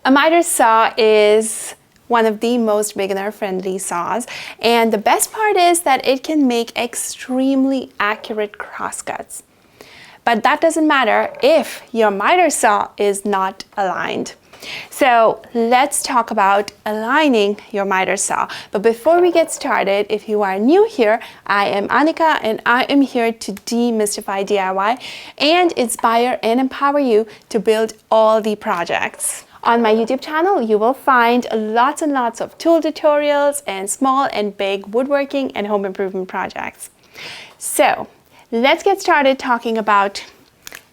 A miter saw is one of the most beginner-friendly saws, and the best part is that it can make extremely accurate crosscuts. But that doesn't matter if your miter saw is not aligned. So let's talk about aligning your miter saw. But before we get started, if you are new here, I am Anika and I am here to demystify DIY and inspire and empower you to build all the projects. On my YouTube channel, you will find lots and lots of tool tutorials and small and big woodworking and home improvement projects. So let's get started talking about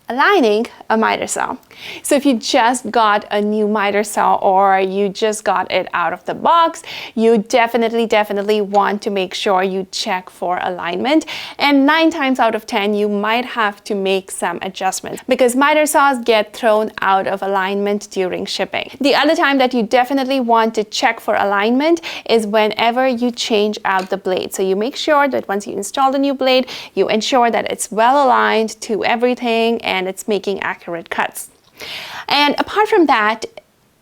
aligning a miter saw. So if you just got a new miter saw or you just got it out of the box, you definitely want to make sure you check for alignment. And 9 times out of 10, you might have to make some adjustments because miter saws get thrown out of alignment during shipping. The other time that you definitely want to check for alignment is whenever you change out the blade. So you make sure that once you install the new blade, you ensure that it's well aligned to everything and it's making accurate cuts. And apart from that,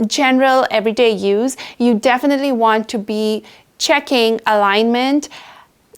general everyday use, you definitely want to be checking alignment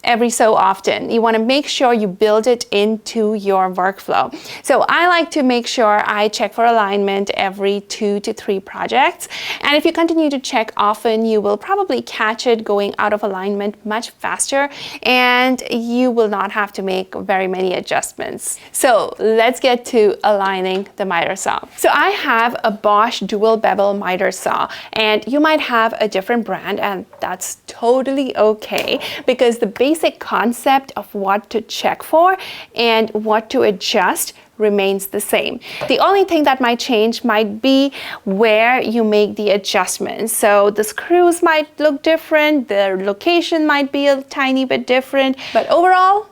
every so often. You want to make sure you build it into your workflow. So I like to make sure I check for alignment every 2 to 3 projects. And if you continue to check often, you will probably catch it going out of alignment much faster and you will not have to make very many adjustments. So let's get to aligning the miter saw. So I have a Bosch dual bevel miter saw and you might have a different brand and that's totally okay because the basic concept of what to check for and what to adjust remains the same. The only thing that might change might be where you make the adjustments. So the screws might look different, the location might be a tiny bit different, but overall,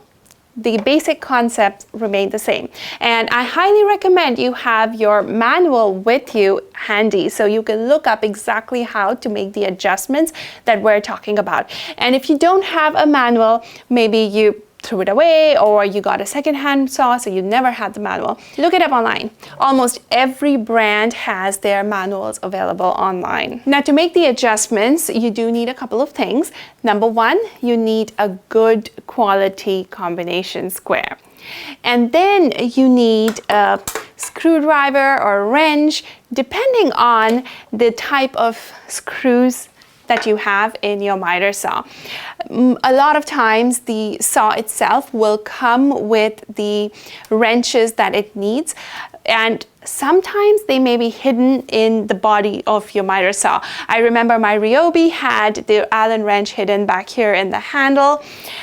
the basic concepts remain the same. And I highly recommend you have your manual with you handy so you can look up exactly how to make the adjustments that we're talking about. And if you don't have a manual, maybe you threw it away or you got a second-hand saw so you never had the manual. Look it up online. Almost every brand has their manuals available online. Now to make the adjustments, you do need a couple of things. Number 1, you need a good quality combination square. And then you need a screwdriver or a wrench, depending on the type of screws that you have in your miter saw. A lot of times the saw itself will come with the wrenches that it needs, and sometimes they may be hidden in the body of your miter saw. I remember my Ryobi had the Allen wrench hidden back here in the handle.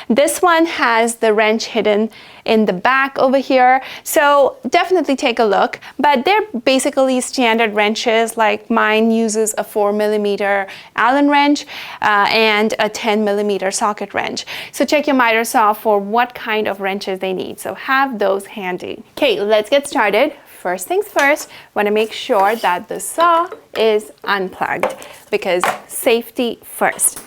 This one has the wrench hidden in the back over here. So definitely take a look, but they're basically standard wrenches. Like mine uses a 4mm Allen wrench and a 10mm socket wrench. So check your miter saw for what kind of wrenches they need. So have those handy. Okay, let's get started. First things first, want to make sure that the saw is unplugged because safety first.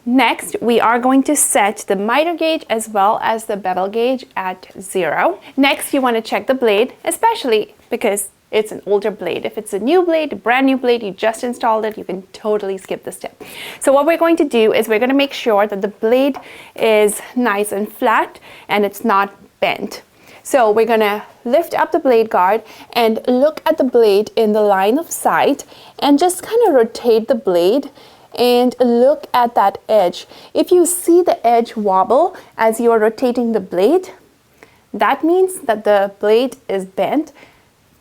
Next, we are going to set the miter gauge as well as the bevel gauge at 0. Next, you want to check the blade, especially because it's an older blade. If it's a new blade, a brand new blade, you just installed it, you can totally skip this step. So what we're going to do is we're going to make sure that the blade is nice and flat and it's not bent. So we're going to lift up the blade guard and look at the blade in the line of sight and just kind of rotate the blade and look at that edge. If you see the edge wobble as you are rotating the blade, that means that the blade is bent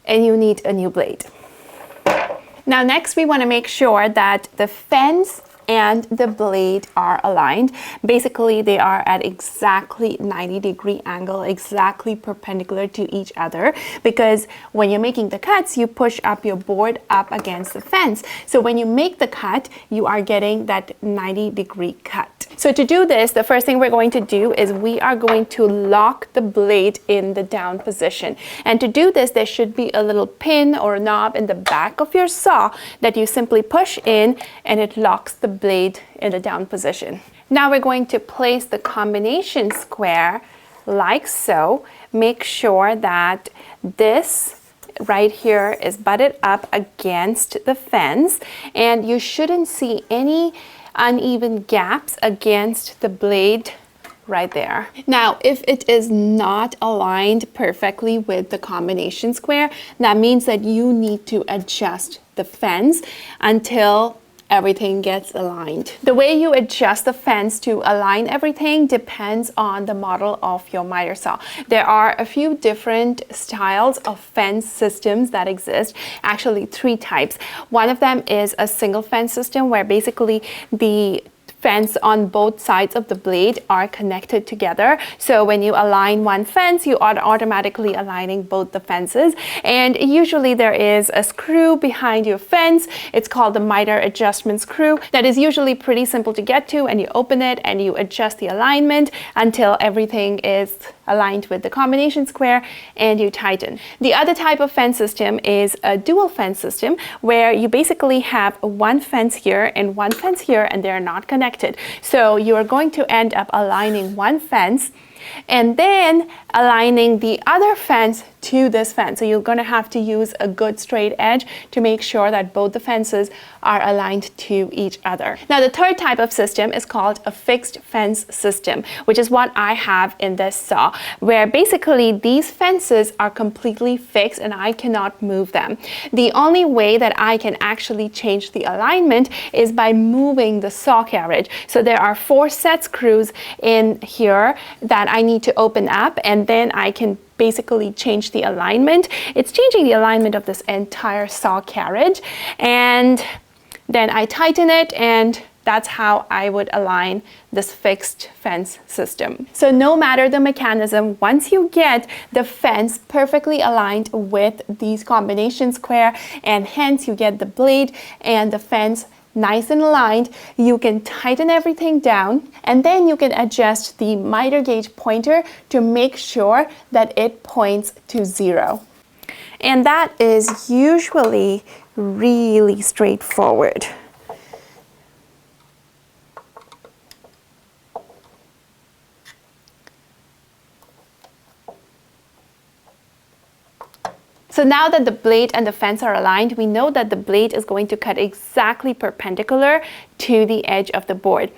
and you need a new blade. Now next we want to make sure that the fence and the blade are aligned. Basically, they are at exactly 90-degree angle, exactly perpendicular to each other, because when you're making the cuts, you push up your board up against the fence. So when you make the cut, you are getting that 90-degree cut. So to do this, the first thing we're going to do is we are going to lock the blade in the down position. And to do this, there should be a little pin or knob in the back of your saw that you simply push in and it locks the blade in the down position. Now we're going to place the combination square like so. Make sure that this right here is butted up against the fence, and you shouldn't see any uneven gaps against the blade right there. Now, if it is not aligned perfectly with the combination square, that means that you need to adjust the fence until everything gets aligned. The way you adjust the fence to align everything depends on the model of your miter saw. There are a few different styles of fence systems that exist, actually 3 types. One of them is a single fence system where basically the fence on both sides of the blade are connected together. So when you align one fence, you are automatically aligning both the fences. And usually there is a screw behind your fence. It's called the miter adjustment screw. That is usually pretty simple to get to, and you open it and you adjust the alignment until everything is aligned with the combination square, and you tighten. The other type of fence system is a dual fence system where you basically have one fence here and one fence here, and they're not connected. So you are going to end up aligning one fence and then aligning the other fence to this fence. So you're going to have to use a good straight edge to make sure that both the fences are aligned to each other. Now, the third type of system is called a fixed fence system, which is what I have in this saw, where basically these fences are completely fixed and I cannot move them. The only way that I can actually change the alignment is by moving the saw carriage. So there are 4 set screws in here that I need to open up, and then I can basically change the alignment. It's changing the alignment of this entire saw carriage, and then I tighten it, and that's how I would align this fixed fence system. So no matter the mechanism, once you get the fence perfectly aligned with these combination square, and hence you get the blade and the fence nice and aligned, you can tighten everything down, and then you can adjust the miter gauge pointer to make sure that it points to 0. And that is usually really straightforward. So now that the blade and the fence are aligned, we know that the blade is going to cut exactly perpendicular to the edge of the board.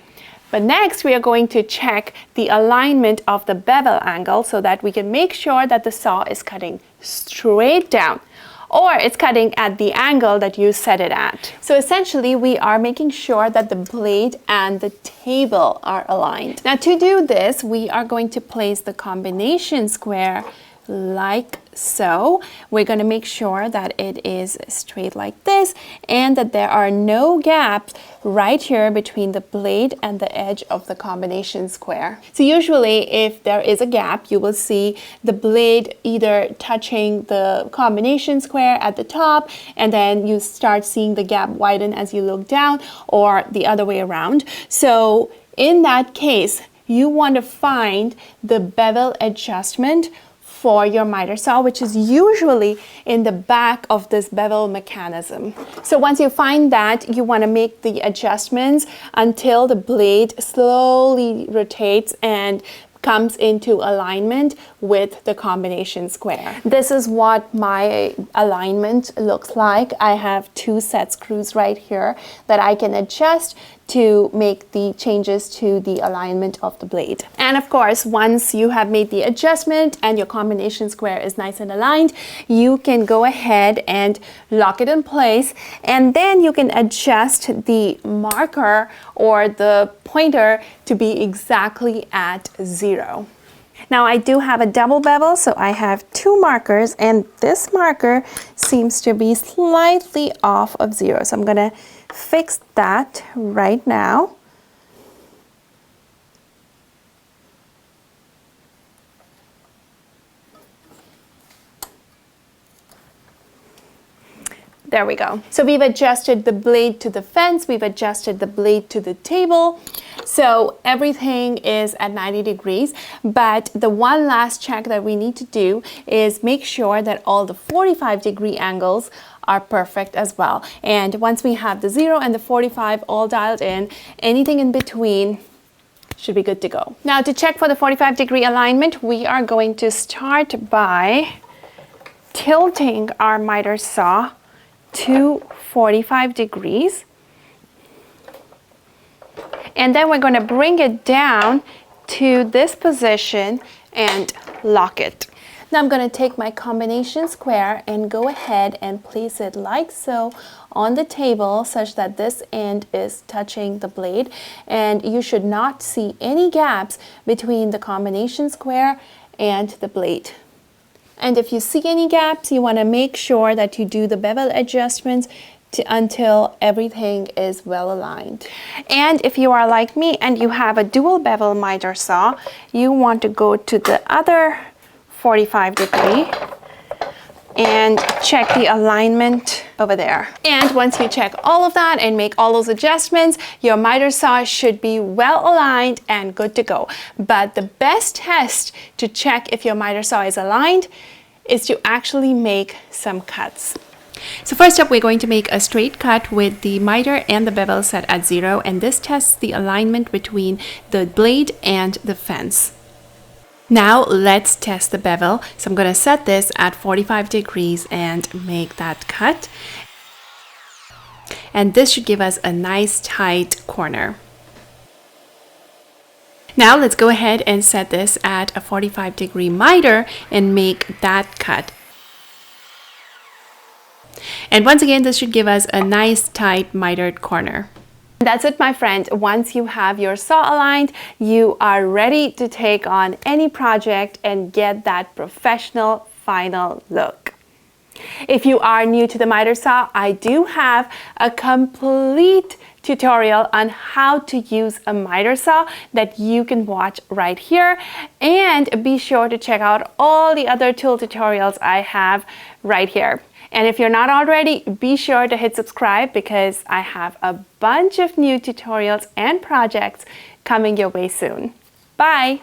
But next we are going to check the alignment of the bevel angle so that we can make sure that the saw is cutting straight down, or it's cutting at the angle that you set it at. So essentially we are making sure that the blade and the table are aligned. Now, to do this, we are going to place the combination square like so. We're going to make sure that it is straight like this, and that there are no gaps right here between the blade and the edge of the combination square. So usually if there is a gap, you will see the blade either touching the combination square at the top, and then you start seeing the gap widen as you look down, or the other way around. So in that case, you want to find the bevel adjustment for your miter saw, which is usually in the back of this bevel mechanism. So once you find that, you want to make the adjustments until the blade slowly rotates and comes into alignment with the combination square. This is what my alignment looks like. I have 2 set screws right here that I can adjust to make the changes to the alignment of the blade. And of course, once you have made the adjustment and your combination square is nice and aligned, you can go ahead and lock it in place, and then you can adjust the marker or the pointer to be exactly at 0. Now, I do have a double bevel, so I have 2 markers, and this marker seems to be slightly off of 0. So I'm going to fix that right now. There we go. So we've adjusted the blade to the fence, we've adjusted the blade to the table. So everything is at 90 degrees, but the one last check that we need to do is make sure that all the 45-degree angles are perfect as well. And once we have the 0 and the 45 all dialed in, anything in between should be good to go. Now, to check for the 45-degree alignment, we are going to start by tilting our miter saw to 45 degrees. And then we're going to bring it down to this position and lock it. Now I'm going to take my combination square and go ahead and place it like so on the table such that this end is touching the blade, and you should not see any gaps between the combination square and the blade. And if you see any gaps, you want to make sure that you do the bevel adjustments until everything is well aligned. And if you are like me and you have a dual bevel miter saw, you want to go to the other 45 degree and check the alignment over there. And once you check all of that and make all those adjustments, your miter saw should be well aligned and good to go. But the best test to check if your miter saw is aligned is to actually make some cuts. So first up, we're going to make a straight cut with the miter and the bevel set at 0, and this tests the alignment between the blade and the fence. Now let's test the bevel. So I'm going to set this at 45 degrees and make that cut. And this should give us a nice tight corner. Now let's go ahead and set this at a 45 degree miter and make that cut. And once again, this should give us a nice tight mitered corner. That's it, my friend. Once you have your saw aligned, you are ready to take on any project and get that professional final look. If you are new to the miter saw, I do have a complete tutorial on how to use a miter saw that you can watch right here, and be sure to check out all the other tool tutorials I have right here. And if you're not already, be sure to hit subscribe because I have a bunch of new tutorials and projects coming your way soon. Bye!